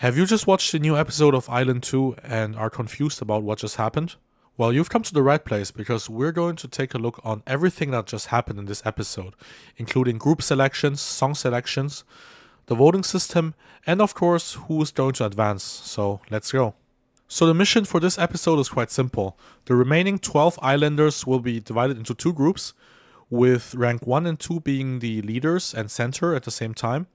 Have you just watched the new episode of Island 2 and are confused about what just happened? Well, you've come to the right place because we're going to take a look on everything that just happened in this episode, including group selections, song selections, the voting system, and of course, who's going to advance. So let's go. So the mission for this episode is quite simple. The remaining 12 Islanders will be divided into two groups, with rank 1 and 2 being the leaders and center at the same time.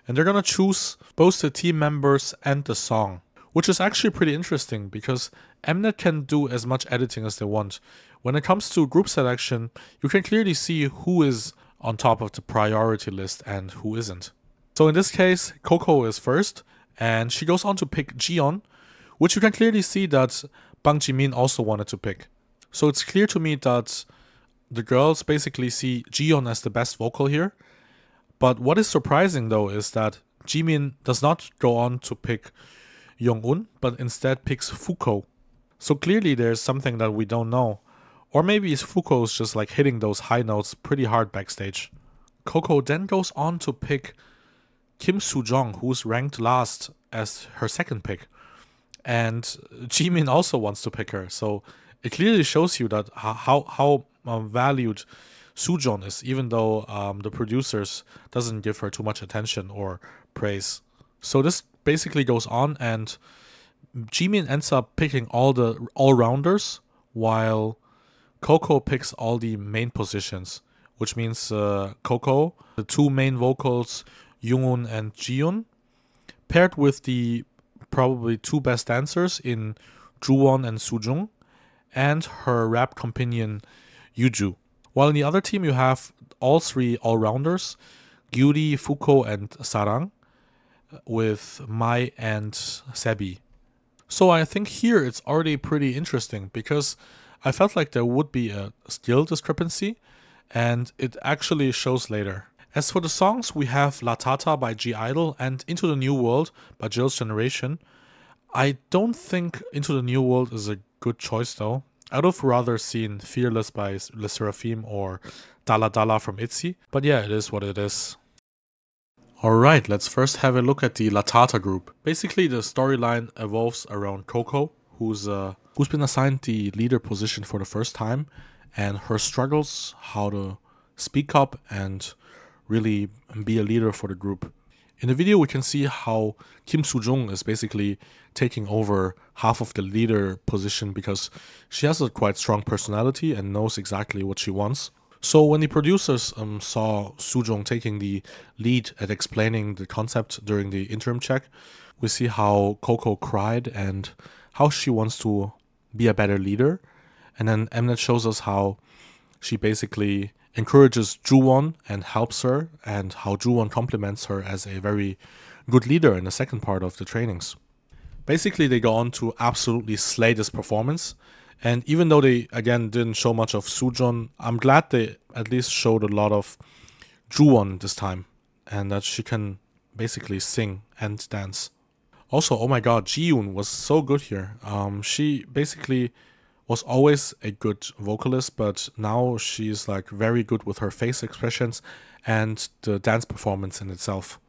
And they're gonna choose both the team members and the song, which is actually pretty interesting because Mnet can do as much editing as they want. When it comes to group selection, you can clearly see who is on top of the priority list and who isn't. So in this case, Coco is first, and she goes on to pick Jiyeon, which you can clearly see that Bang Jimin also wanted to pick. So it's clear to me that the girls basically see Jiyeon as the best vocal here. But what is surprising though is that Jimin does not go on to pick Young-un, but instead picks Fuko. So clearly there's something that we don't know. Or maybe Fuko is just like hitting those high notes pretty hard backstage. Coco then goes on to pick Kim Soo-jung, who's ranked last, as her second pick. And Jimin also wants to pick her. So it clearly shows you that how valued Soo-jung is, even though the producers doesn't give her too much attention or praise. So this basically goes on, and Jimin ends up picking all the all-rounders, while Coco picks all the main positions, which means Coco, the two main vocals, Young-un and Jiyeon, paired with the probably two best dancers in Joo-won and Soo-jung, and her rap companion Yuju. While in the other team you have all three all-rounders, Gyuri, Fuko, and Sarang, with Mai and Sebi. So I think here it's already pretty interesting because I felt like there would be a skill discrepancy, and it actually shows later. As for the songs, we have Latata by G-Idol and Into the New World by Jill's Generation. I don't think Into the New World is a good choice though. I'd have rather seen Fearless by Le Seraphim or Dala Dala from ITZY, but yeah, it is what it is. Alright, let's first have a look at the Latata group. Basically, the storyline evolves around Coco, who's been assigned the leader position for the first time, and her struggles, how to speak up and really be a leader for the group. In the video, we can see how Kim Soo-jung is basically taking over half of the leader position because she has a quite strong personality and knows exactly what she wants. So when the producers saw Soo-jung taking the lead at explaining the concept during the interim check, we see how Coco cried and how she wants to be a better leader. And then Mnet shows us how she basically encourages Joo-won and helps her, and how Joo-won compliments her as a very good leader in the second part of the trainings. Basically, they go on to absolutely slay this performance, and even though they, again, didn't show much of Soo-jung, I'm glad they at least showed a lot of Joo-won this time, and that she can basically sing and dance. Also, oh my god, Ji-yoon was so good here. She basically was always a good vocalist, but now she's like very good with her face expressions and the dance performance in itself.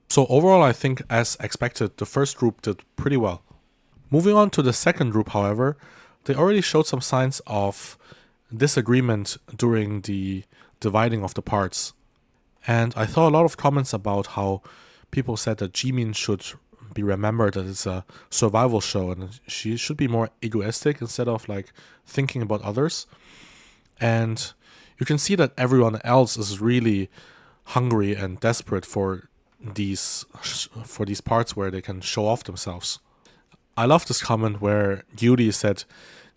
So overall, I think as expected, the first group did pretty well. Moving on to the second group, however, they already showed some signs of disagreement during the dividing of the parts. And I saw a lot of comments about how people said that Jimin should be remembered that it's a survival show and she should be more egoistic instead of like thinking about others. And you can see that everyone else is really hungry and desperate for these parts where they can show off themselves. I love this comment where Gyuri said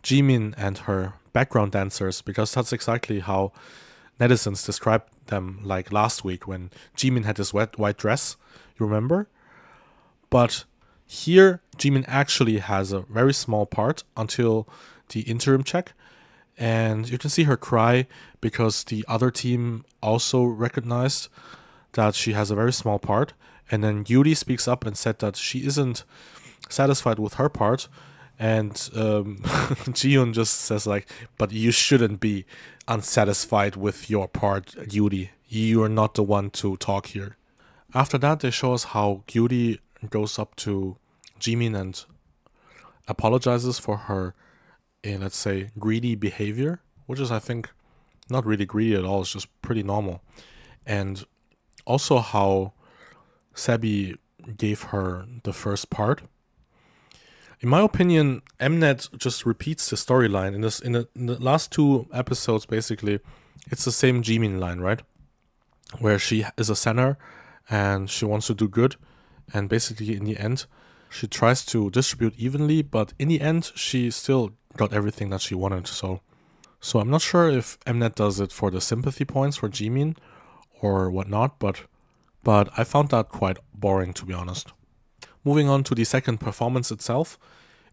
Jimin and her background dancers, because that's exactly how netizens described them, like last week when Jimin had this white dress, you remember? But here, Jimin actually has a very small part until the interim check. And you can see her cry because the other team also recognized that she has a very small part. And then Yuri speaks up and said that she isn't satisfied with her part. And Jiyeon just says like, but you shouldn't be unsatisfied with your part, Yuri. You are not the one to talk here. After that, they show us how Gyuri goes up to Jimin and apologizes for her, let's say, greedy behavior, which is, I think, not really greedy at all. It's just pretty normal. And also how Sebi gave her the first part. In my opinion, Mnet just repeats the storyline. In the last 2 episodes, basically, it's the same Jimin line, right? Where she is a center and she wants to do good. And basically, in the end, she tries to distribute evenly, but in the end, she still got everything that she wanted. So I'm not sure if Mnet does it for the sympathy points for Jimin or whatnot, but I found that quite boring, to be honest. Moving on to the second performance itself,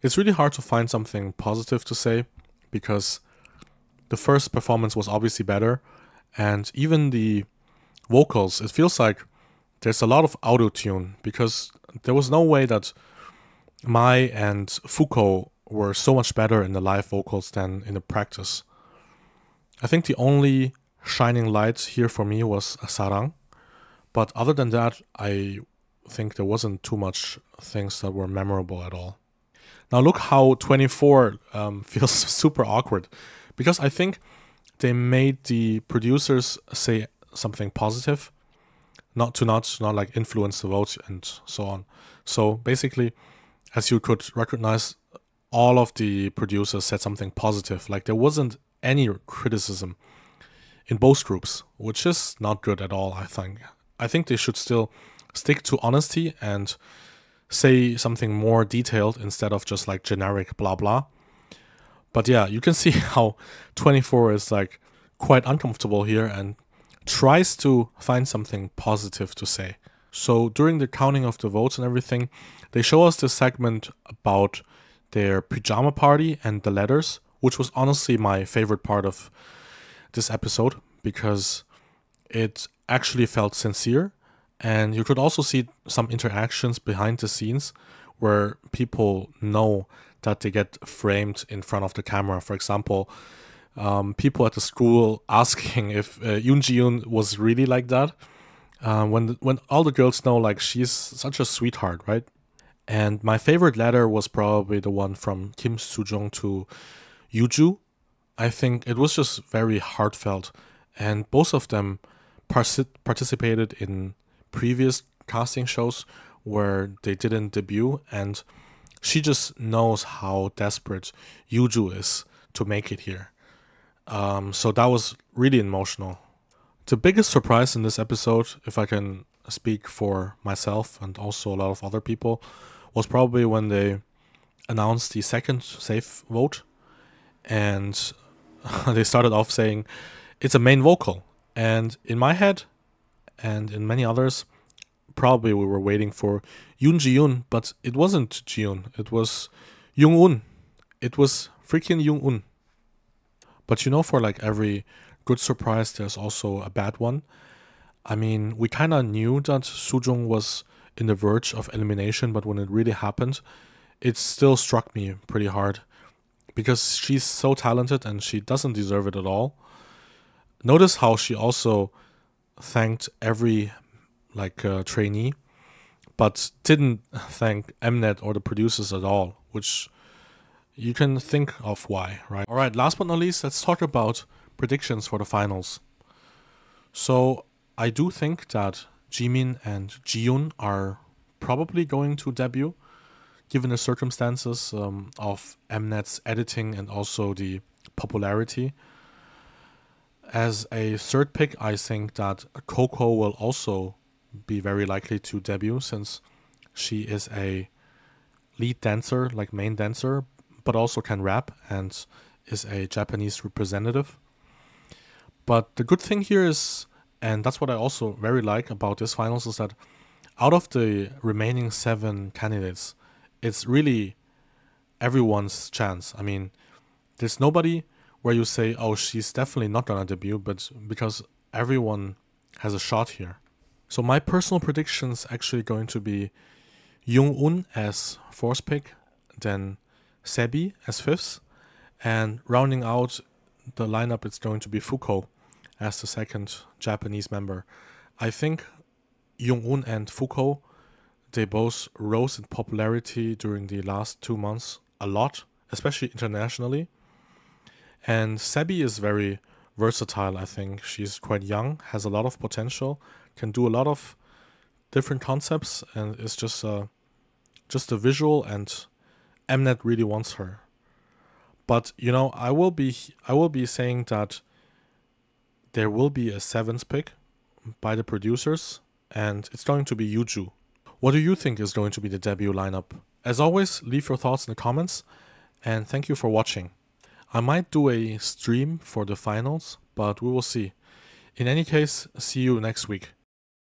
it's really hard to find something positive to say, because the first performance was obviously better, and even the vocals, it feels like there's a lot of auto-tune, because there was no way that Mai and Fuko were so much better in the live vocals than in the practice. I think the only shining light here for me was Sarang, but other than that, I think there wasn't too much things that were memorable at all. Now look how 24 feels super awkward, because I think they made the producers say something positive, not like influence the votes and so on. So basically, as you could recognize, all of the producers said something positive. Like there wasn't any criticism in both groups, which is not good at all, I think. I think they should still stick to honesty and say something more detailed instead of just like generic blah blah. But yeah, you can see how 24 is like quite uncomfortable here and tries to find something positive to say. So during the counting of the votes and everything, they show us this segment about their pyjama party and the letters, which was honestly my favorite part of this episode, because it actually felt sincere, and you could also see some interactions behind the scenes where people know that they get framed in front of the camera. For example, people at the school asking if Yoon Ji-yoon was really like that, when all the girls know like she's such a sweetheart, right? And my favorite letter was probably the one from Kim Soo-jung to Yuju. I think it was just very heartfelt, and both of them participated in previous casting shows where they didn't debut, and she just knows how desperate Yuju is to make it here. So that was really emotional. The biggest surprise in this episode, if I can speak for myself and also a lot of other people, was probably when they announced the second safe vote, and they started off saying it's a main vocal. And in my head, and in many others, probably we were waiting for Yoon Ji-yoon, but it wasn't Ji-yoon, it was Jung-un. It was freaking Jung-un. But you know, for like every good surprise, there's also a bad one. I mean, we kind of knew that Soo-jung was in the verge of elimination, but when it really happened, it still struck me pretty hard, because she's so talented and she doesn't deserve it at all. Notice how she also thanked every trainee, but didn't thank Mnet or the producers at all, which you can think of why, right? Alright, last but not least, let's talk about predictions for the finals. So I do think that Jimin and Jiyoon are probably going to debut, given the circumstances of Mnet's editing and also the popularity. As a third pick, I think that Coco will also be very likely to debut, since she is a lead dancer, like main dancer, but also can rap and is a Japanese representative. But the good thing here is, and that's what I also very like about this finals, is that out of the remaining 7 candidates, it's really everyone's chance. I mean, there's nobody where you say, oh, she's definitely not gonna debut, but because everyone has a shot here. So my personal prediction's actually going to be Jung-un as 4th pick, then Sebi as 5th, and rounding out the lineup, it's going to be Fuko as the 2nd Japanese member. I think Jung-un and Fuko, they both rose in popularity during the last 2 months a lot, especially internationally. And Sebi is very versatile, I think. She's quite young, has a lot of potential, can do a lot of different concepts, and is just a visual, and Mnet really wants her. But you know, I will be saying that there will be a 7th pick by the producers, and it's going to be Yuju. What do you think is going to be the debut lineup? As always, leave your thoughts in the comments, and thank you for watching. I might do a stream for the finals, but we will see. In any case, see you next week.